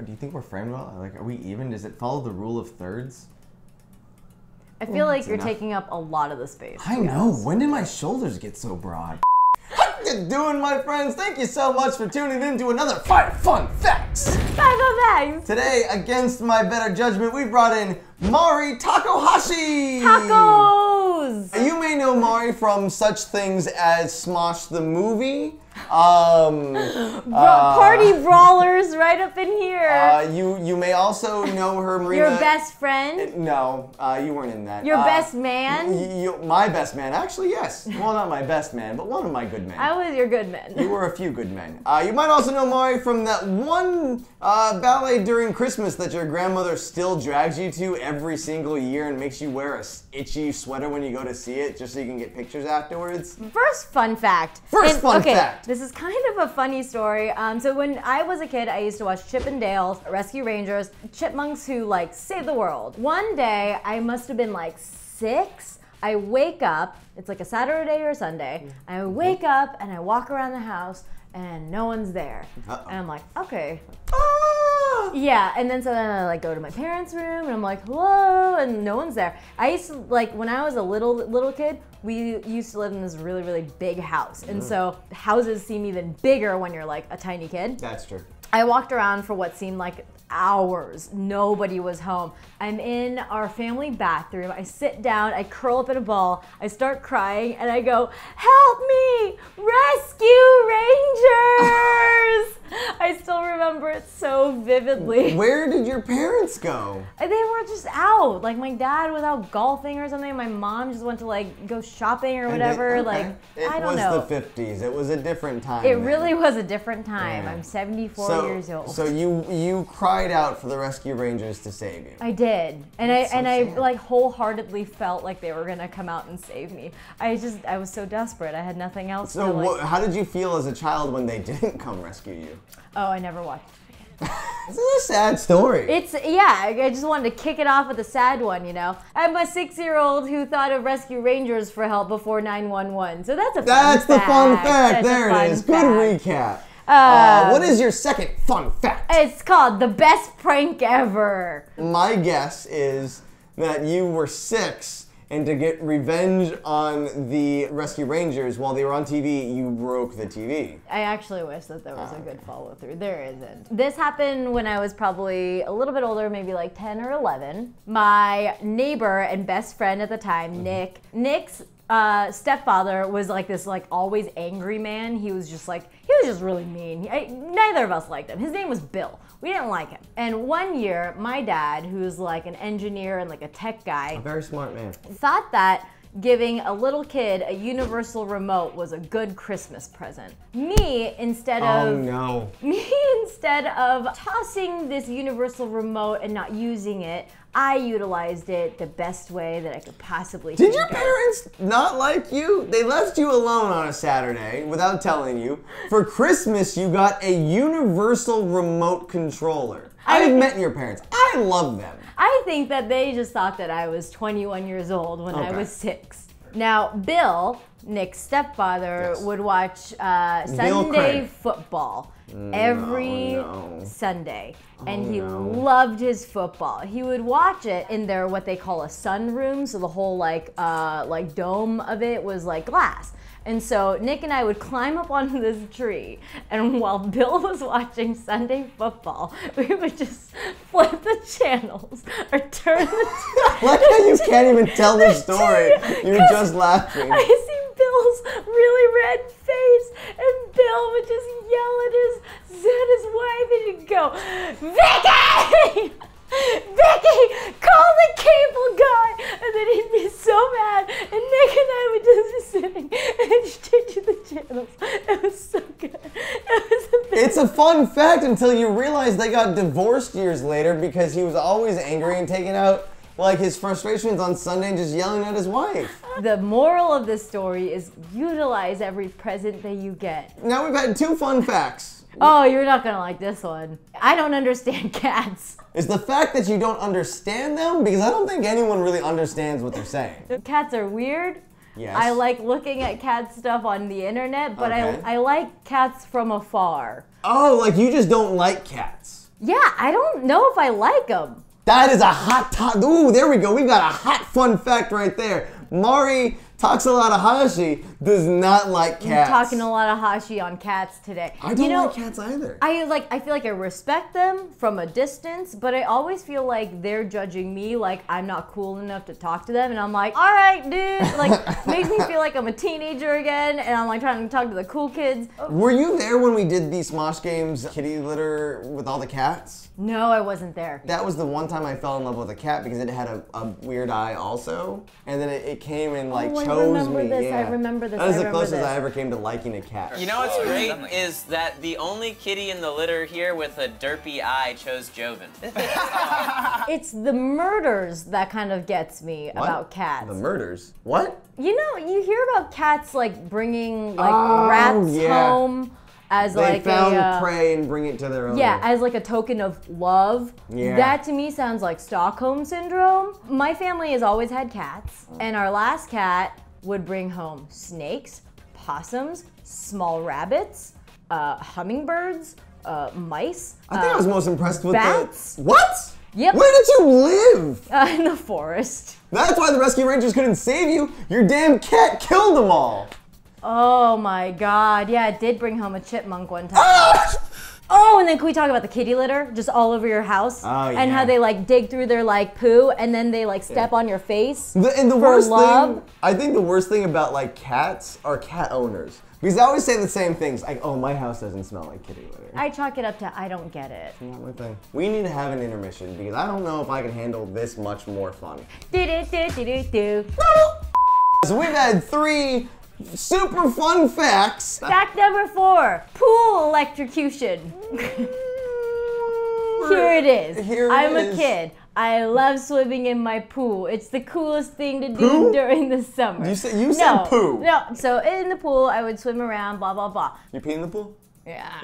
Do you think we're framed well? Like, are we even? Does it follow the rule of thirds? I feel like you're taking up a lot of the space. I know. When did my shoulders get so broad? How you doing, my friends? Thank you so much for tuning in to another 5 Fun Facts. 5 Fun Facts. Today, against my better judgment, we brought in Mari Takahashi. Tacos. You may know Mari from such things as Smosh the Movie. Party brawlers right up in here. You may also know her, Marina. Your best friend? No, you weren't in that. Your best man? My best man, actually, yes. Well, not my best man, but one of my good men. I was your good man. You were a few good men. You might also know Mari from that one ballet during Christmas that your grandmother still drags you to every single year and makes you wear a itchy sweater when you go to see it, just so you can get pictures afterwards. First fun fact. Fun fact. This is kind of a funny story. So when I was a kid, I used to watch Chip and Dale, Rescue Rangers, chipmunks who like save the world. One day, I must have been like 6. I wake up, it's like a Saturday or a Sunday. I wake up and I walk around the house and no one's there. And I'm like, okay. Yeah, and then I like go to my parents' room and I'm like, hello, and no one's there. I used to, like, when I was a little kid, we used to live in this really, really big house. And so houses seem even bigger when you're like a tiny kid. That's true. I walked around for what seemed like hours. Nobody was home. I'm in our family bathroom. I sit down, I curl up in a ball, I start crying, and I go, help me! Rescue Rangers! I still remember it so vividly. Where did your parents go? They were just out. Like, my dad was out golfing or something. My mom just went to like go shopping or whatever. Like, I don't know. It was the 50s. It was a different time. It really was a different time. Yeah. I'm 74 years old. So you cried out for the Rescue Rangers to save you. I did, and I like wholeheartedly felt like they were gonna come out and save me. I was so desperate. I had nothing else. So how did you feel as a child when they didn't come rescue you? Oh, I never watched it. This is a sad story. I just wanted to kick it off with a sad one, you know. I'm a 6-year-old who thought of Rescue Rangers for help before 911. So that's a fun fact. That's the fun fact. There it is. Good recap. What is your second fun fact? It's called The Best Prank Ever. My guess is that you were 6, and to get revenge on the Rescue Rangers while they were on TV, you broke the TV. I actually wish that there was a good follow-through. There isn't. This happened when I was probably a little bit older, maybe like 10 or 11. My neighbor and best friend at the time, Nick's stepfather was like this like always angry man. He was just really mean. Neither of us liked him. His name was Bill. We didn't like him. And one year, my dad, who's like an engineer and like a tech guy, a very smart man, thought that giving a little kid a universal remote was a good Christmas present. Me, instead of tossing this universal remote and not using it, I utilized it the best way that I could possibly Did your parents not like you? They left you alone on a Saturday without telling you. For Christmas, you got a universal remote controller. I've met your parents. I love them. I think that they just thought that I was 21 years old when I was 6. Now, Bill, Nick's stepfather, would watch Sunday football every Sunday. And he loved his football. He would watch it in their what they call a sunroom, so the whole like dome of it was like glass. And so Nick and I would climb up onto this tree, and while Bill was watching Sunday football, we would just flip the channels or turn the like how you can't even tell the story. You're just laughing. I see Bill's really red face, and Bill would just yell at his wife, and he'd go, Vicky! Vicky, call the cable guy! And then he'd be so mad, and Nick and I would just be sitting and changing the channels. It was so good. It was the best. It's a fun fact until you realize they got divorced years later because he was always angry and taking out like his frustrations on Sunday and just yelling at his wife. The moral of this story is utilize every present that you get. Now we've had 2 fun facts. Oh, you're not gonna like this one. I don't understand cats. Is the fact that you don't understand them? Because I don't think anyone really understands what they're saying. Cats are weird. Yes. I like looking at cat stuff on the internet, but I like cats from afar. Oh, like you just don't like cats. Yeah, I don't know if I like them. That is a hot top. Ooh, there we go. We got a hot fun fact right there. Mari Takahashi does not like cats. I'm talking a lot of hashi on cats today. I don't like cats either. I feel like I respect them from a distance, but I always feel like they're judging me, like I'm not cool enough to talk to them, and I'm like, all right, dude, like makes me feel like I'm a teenager again, and I'm like trying to talk to the cool kids. Were you there when we did the Smosh Games kitty litter with all the cats? No, I wasn't there. That was the one time I fell in love with a cat because it had a weird eye also, and then it came and like chose me. I remember this. That was the closest I ever came to liking a cat. You know what's great is that the only kitty in the litter here with a derpy eye chose Joven. It's the murders that kind of gets me about cats. The murders? What? You know, you hear about cats like bringing like rats home as they found prey and bring it to their owner. Yeah, as like a token of love. Yeah. That to me sounds like Stockholm syndrome. My family has always had cats, and our last cat would bring home snakes, possums, small rabbits, hummingbirds, mice. I think I was most impressed with bats. What? Yep. Where did you live? In the forest. That's why the rescue rangers couldn't save you. Your damn cat killed them all. Oh my god, yeah, it did bring home a chipmunk one time. Oh, and then can we talk about the kitty litter just all over your house? Oh, yeah. And how they like dig through their like poo and then they like step on your face And the for worst love. thing, I think the worst thing about like cats are cat owners. Because they always say the same things, like, oh, my house doesn't smell like kitty litter. I chalk it up to I don't get it. Not my thing. We need to have an intermission because I don't know if I can handle this much more fun. Do-do-do-do-do-do. So we've had 3 super fun facts. Fact number 4, pool electrocution. Here it is. I'm a kid. I love swimming in my pool. It's the coolest thing to do during the summer. You said poo. No, so in the pool, I would swim around, blah, blah, blah. You pee in the pool? Yeah.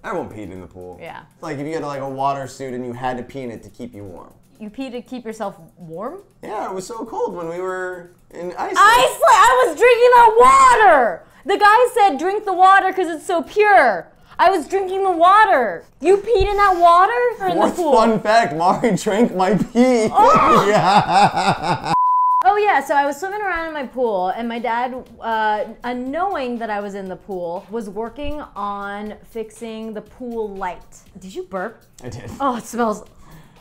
Everyone peed in the pool. Yeah. It's like if you had like a water suit and you had to pee in it to keep you warm. You pee to keep yourself warm? Yeah, it was so cold when we were in Iceland. I was drinking that water! The guy said drink the water because it's so pure. I was drinking the water. You peed in that water or in the pool? Fun fact, Mari drank my pee. Oh. Yeah. Oh yeah, so I was swimming around in my pool and my dad, knowing that I was in the pool, was working on fixing the pool light. Did you burp? I did. Oh, it smells...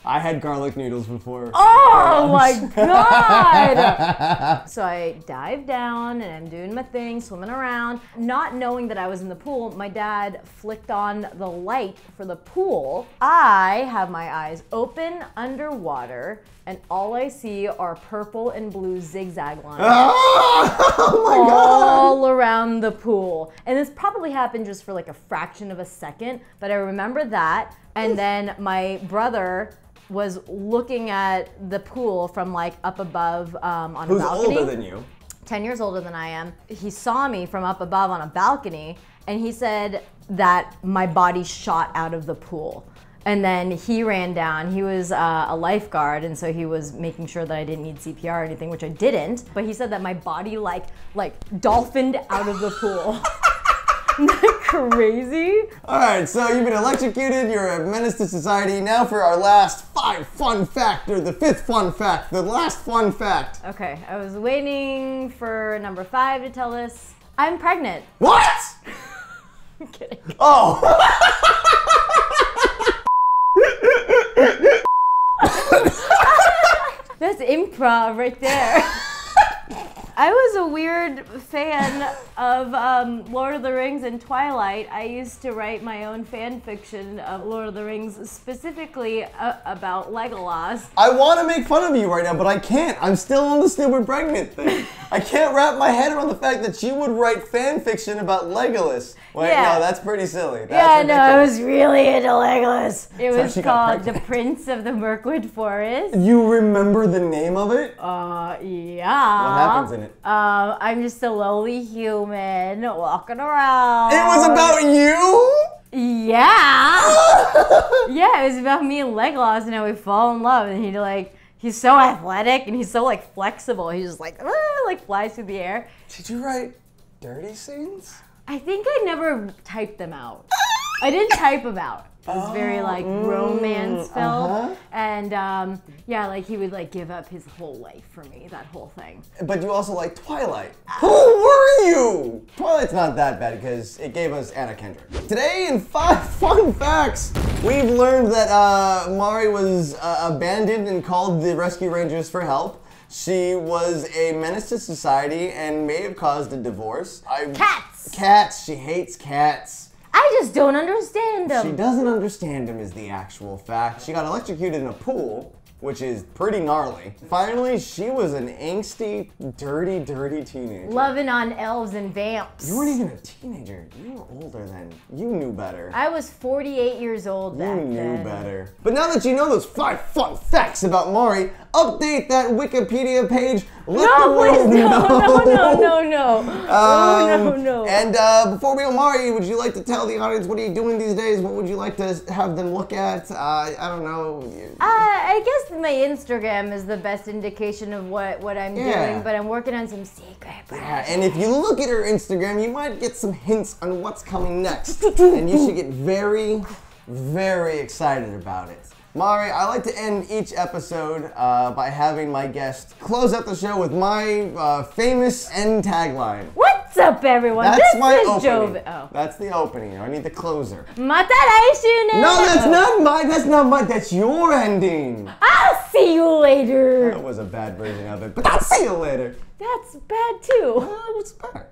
I had garlic noodles before. Oh my god! So I dived down and I'm doing my thing, swimming around. Not knowing that I was in the pool, my dad flicked on the light for the pool. I have my eyes open underwater and all I see are purple and blue zigzag lines Oh my god! all around the pool. And this probably happened just for like a fraction of a second, but I remember that. And then my brother was looking at the pool from like up above on a balcony. Who's older than you? 10 years older than I am. He saw me from up above on a balcony and he said that my body shot out of the pool. And then he ran down. He was a lifeguard, and so he was making sure that I didn't need CPR or anything, which I didn't. But he said that my body like dolphined out of the pool. Isn't that crazy? All right, so you've been electrocuted. You're a menace to society. Now for our last 5 fun fact, or the 5th fun fact, the last fun fact. Okay, I was waiting for number 5 to tell us. I'm pregnant. What? I'm kidding. Oh. That's improv right there. I was a weird fan of Lord of the Rings and Twilight. I used to write my own fan fiction of Lord of the Rings, specifically about Legolas. I want to make fun of you right now, but I can't. I'm still on the stupid pregnant thing. I can't wrap my head around the fact that you would write fan fiction about Legolas. Wait, Yeah. No, that's pretty silly. That's Yeah, ridiculous. no, I was really into Legolas. It So was she got called The pregnant. Prince of the Mirkwood Forest. You remember the name of it? Yeah. What happens in it? I'm just a lowly human walking around. It was about you? Yeah. Yeah, it was about me and Legolas and how we fall in love, and he's so athletic and he's so like flexible. He just like flies through the air. Did you write dirty scenes? I think I never typed them out. I didn't type them out. It was very like romance filled, uh-huh. and yeah, like he would like give up his whole life for me. That whole thing. But you also like Twilight. Who were you? Twilight's not that bad because it gave us Anna Kendrick. Today in 5 fun facts, we've learned that Mari was abandoned and called the Rescue Rangers for help. She was a menace to society and may have caused a divorce. Cats! Cats. She hates cats. I just don't understand them. She doesn't understand him is the actual fact. She got electrocuted in a pool, which is pretty gnarly. Finally, she was an angsty, dirty, dirty teenager. Loving on elves and vamps. You weren't even a teenager. You were older then. You knew better. I was 48 years old back then. You knew better. But now that you know those 5 fun facts about Mari, update that Wikipedia page. Let the world know. No. And before we go, Mari, would you like to tell the audience what are you doing these days? What would you like to have them look at? I don't know. I guess my Instagram is the best indication of what I'm doing, but I'm working on some secret projects. Yeah, and if you look at her Instagram, you might get some hints on what's coming next. And you should get very, very excited about it. Mari, I like to end each episode by having my guest close out the show with my famous end tagline. What's up, everyone? That's this my is opening. Oh. That's the opening. I need the closer. Mata raishu ne. No, that's not mine. That's not mine. That's your ending. I'll see you later. That was a bad version of it, but I'll see you later. That's bad too. What's better?